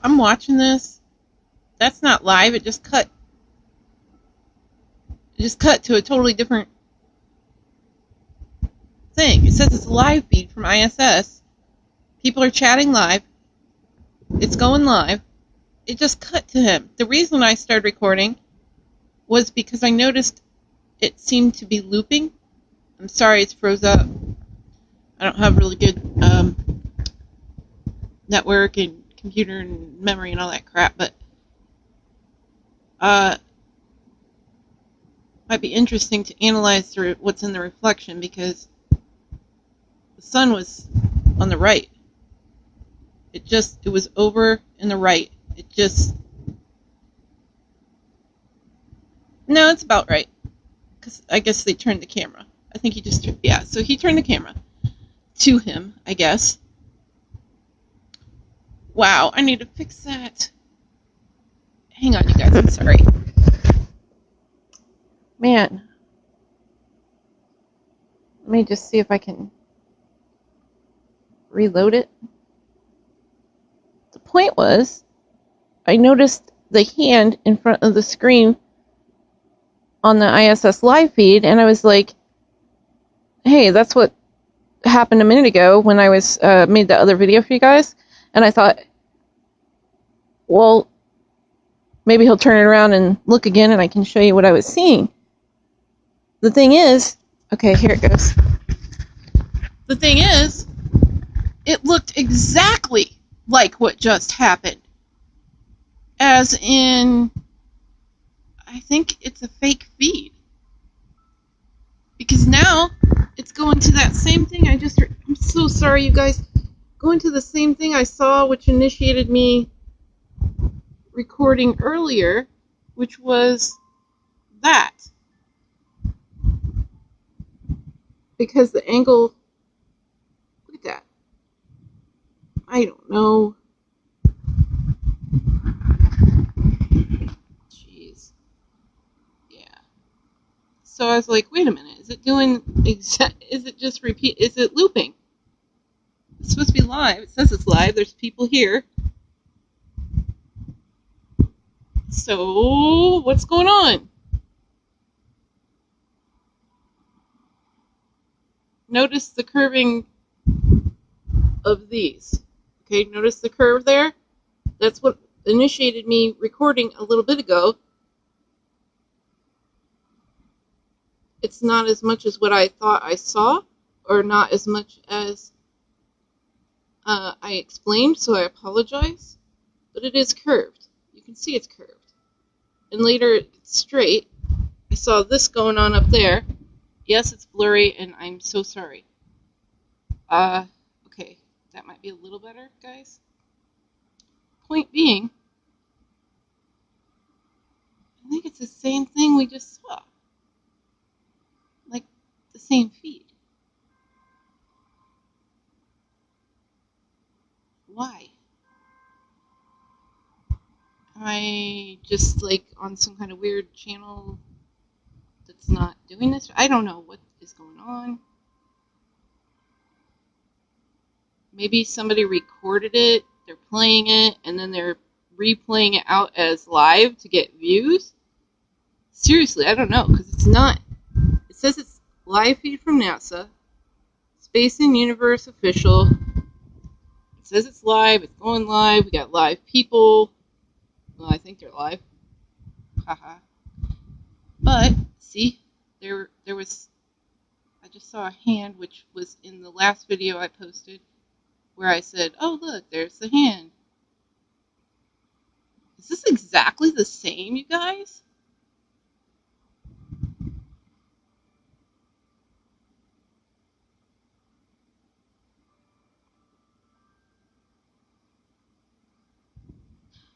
I'm watching this. That's not live. It just cut. It just cut to a totally different thing. It says it's a live feed from ISS. People are chatting live. It's going live. It just cut to him. The reason I started recording was because I noticed it seemed to be looping. I'm sorry, it's froze up. I don't have really good network and computer and memory and all that crap, but might be interesting to analyze what's in the reflection, because the sun was on the right. It was over in the right. No, it's about right. Because I guess they turned the camera. I think he just, yeah, so he turned the camera to him, I guess. Wow, I need to fix that. Hang on, you guys, I'm sorry. Man. Let me just see if I can reload it. The point was, I noticed the hand in front of the screen on the ISS live feed, and I was like, hey, that's what happened a minute ago when I was made that other video for you guys. And I thought, well, maybe he'll turn it around and look again and I can show you what I was seeing. The thing is, okay, here it goes. The thing is, it looked exactly like what just happened. As in, I think it's a fake feed. Because now, it's going to that same thing I'm so sorry, you guys. Going to the same thing I saw, which initiated me recording earlier, which was that. Because the angle, look at that. I don't know. Jeez. Yeah. So I was like, wait a minute, is it looping? It's supposed to be live. It says it's live. There's people here. So, what's going on? Notice the curving of these. Okay, notice the curve there? That's what initiated me recording a little bit ago. It's not as much as what I thought I saw, or not as much as I explained, so I apologize. But it is curved. You can see it's curved. And later it's straight. I saw this going on up there. Yes, it's blurry, and I'm so sorry. Okay, that might be a little better, guys. Point being, I think it's the same thing we just saw. Like, the same feed. Why? Am I just, like, on some kind of weird channel that's not doing this? I don't know what is going on. Maybe somebody recorded it, they're playing it, and then they're replaying it out as live to get views? Seriously, I don't know, because it's not. It says it's live feed from NASA, Space and Universe official. It says it's live, it's going live, we got live people. Well, I think they're live. Haha. But, see, there was, I just saw a hand, which was in the last video I posted, where I said, oh, look, there's the hand. Is this exactly the same, you guys?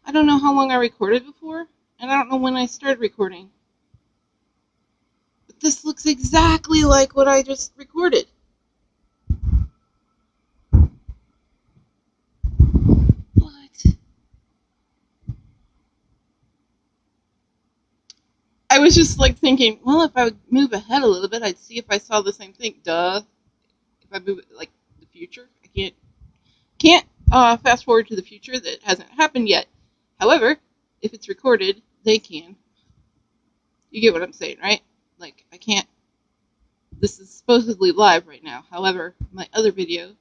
I don't know how long I recorded before, and I don't know when I started recording. But this looks exactly like what I just recorded. What? I was just like thinking, well, if I would move ahead a little bit, I'd see if I saw the same thing. Duh. If I move it like the future, I can't. fast forward to the future that hasn't happened yet. However, if it's recorded, they can. You get what I'm saying, right? Like, I can't. This is supposedly live right now. However, my other video,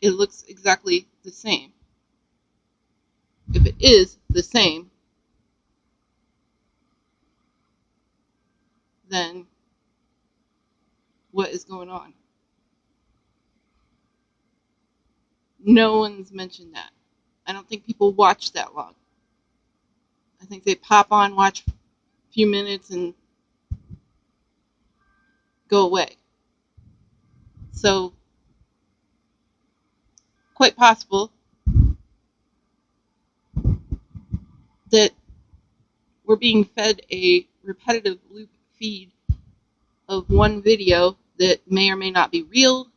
it looks exactly the same. If it is the same, then what is going on? No one's mentioned that. I don't think people watch that long. I think they pop on, watch a few minutes, and go away. So, quite possible that we're being fed a repetitive loop feed of one video that may or may not be real,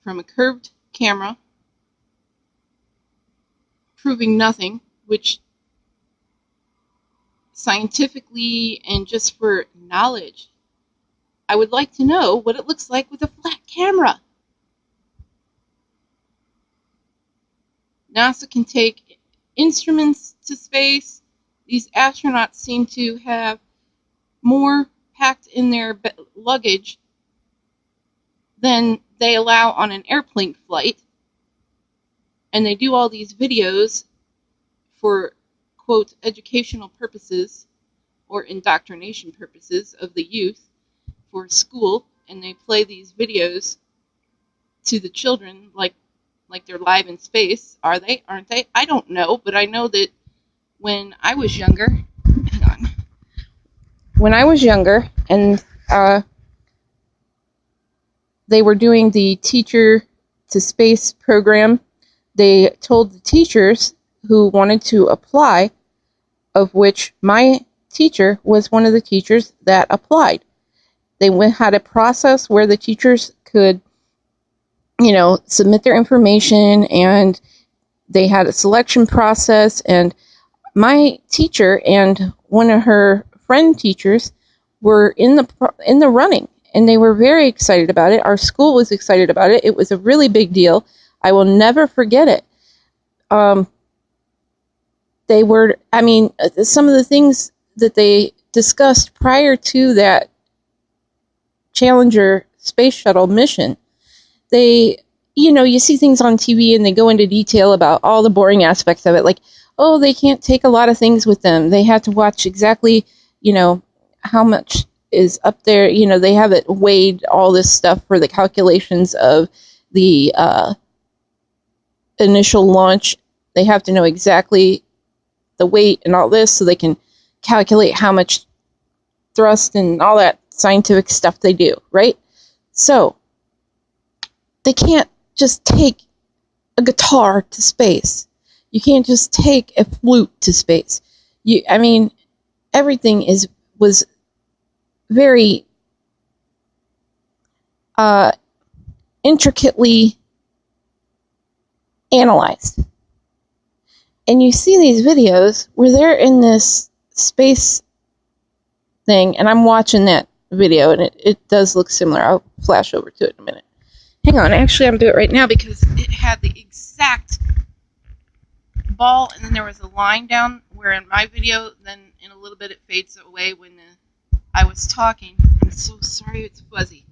from a curved camera, proving nothing, which scientifically and just for knowledge, I would like to know what it looks like with a flat camera. NASA can take instruments to space. These astronauts seem to have more packed in their luggage than they allow on an airplane flight. And they do all these videos for, quote, educational purposes or indoctrination purposes of the youth for school. And they play these videos to the children like they're live in space. Are they? Aren't they? I don't know, but I know that when I was younger, hang on. When I was younger, and they were doing the teacher to space program, they told the teachers who wanted to apply, of which my teacher was one of the teachers that applied. They had a process where the teachers could, submit their information, and they had a selection process, and my teacher and one of her friend teachers were in the running, and they were very excited about it. Our school was excited about it. It was a really big deal. I will never forget it. They were, some of the things that they discussed prior to that Challenger space shuttle mission, you see things on TV and they go into detail about all the boring aspects of it. Like, oh, they can't take a lot of things with them. They have to watch exactly, how much is up there. They have it weighed, all this stuff for the calculations of the initial launch. They have to know exactly the weight and all this so they can calculate how much thrust and all that scientific stuff they do, right? So, they can't just take a guitar to space. You can't just take a flute to space. Everything was very intricately analyzed. And you see these videos where they're in this space thing, and I'm watching that video, and it does look similar. I'll flash over to it in a minute. Hang on, actually I'm doing it right now because it had the exact ball, and then there was a line down where in my video, then in a little bit it fades away when I was talking. I'm so sorry it's fuzzy.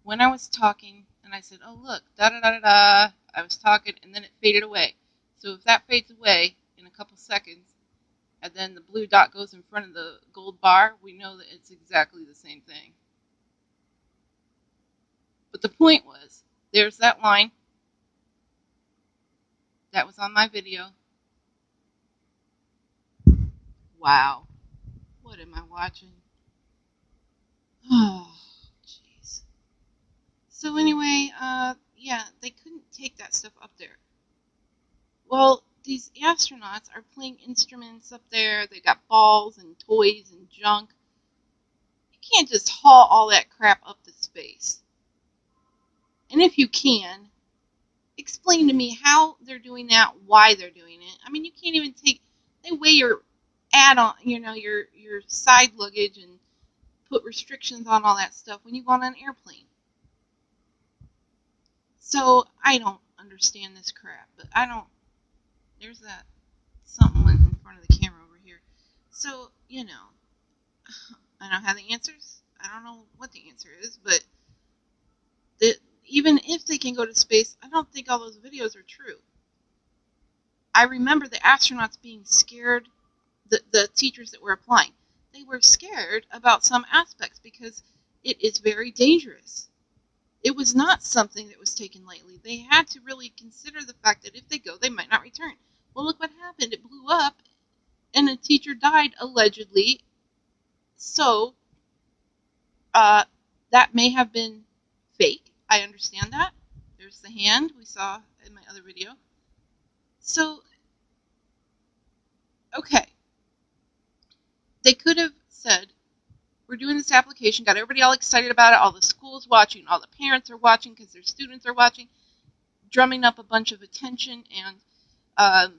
When I was talking, and I said, oh look, da-da-da-da-da, I was talking, and then it faded away. So if that fades away in a couple seconds, and then the blue dot goes in front of the gold bar, we know that it's exactly the same thing. But the point was, there's that line that was on my video. Wow. What am I watching? Oh, jeez. So anyway, yeah, they couldn't take that stuff up there. Well, these astronauts are playing instruments up there. They got balls and toys and junk. You can't just haul all that crap up to space. And if you can, explain to me how they're doing that, why they're doing it. You can't even they weigh your add-on, your side luggage and put restrictions on all that stuff when you go on an airplane. So I don't understand this crap, but I don't. There's that something in front of the camera over here. So, I don't have the answers. I don't know what the answer is, but even if they can go to space, I don't think all those videos are true. I remember the astronauts being scared, the teachers that were applying. They were scared about some aspects because it is very dangerous. It was not something that was taken lightly. They had to really consider the fact that if they go, they might not return. Well, look what happened. It blew up, and a teacher died, allegedly. So, that may have been fake. I understand that. There's the hand we saw in my other video. So, okay. They could have said, we're doing this application, got everybody all excited about it, all the schools watching, all the parents are watching because their students are watching, drumming up a bunch of attention and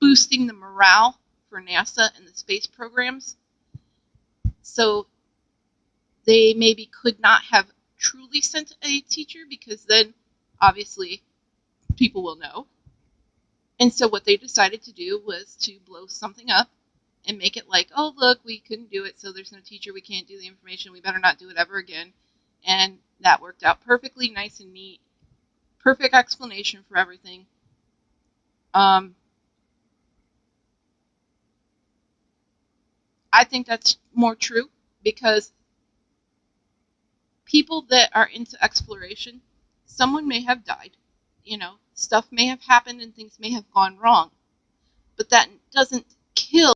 boosting the morale for NASA and the space programs. So they maybe could not have truly sent a teacher because then obviously people will know. And so what they decided to do was to blow something up and make it like, oh, look, we couldn't do it, so there's no teacher, we can't do the information, we better not do it ever again. And that worked out perfectly, nice and neat. Perfect explanation for everything. I think that's more true because people that are into exploration, someone may have died. Stuff may have happened and things may have gone wrong. But that doesn't kill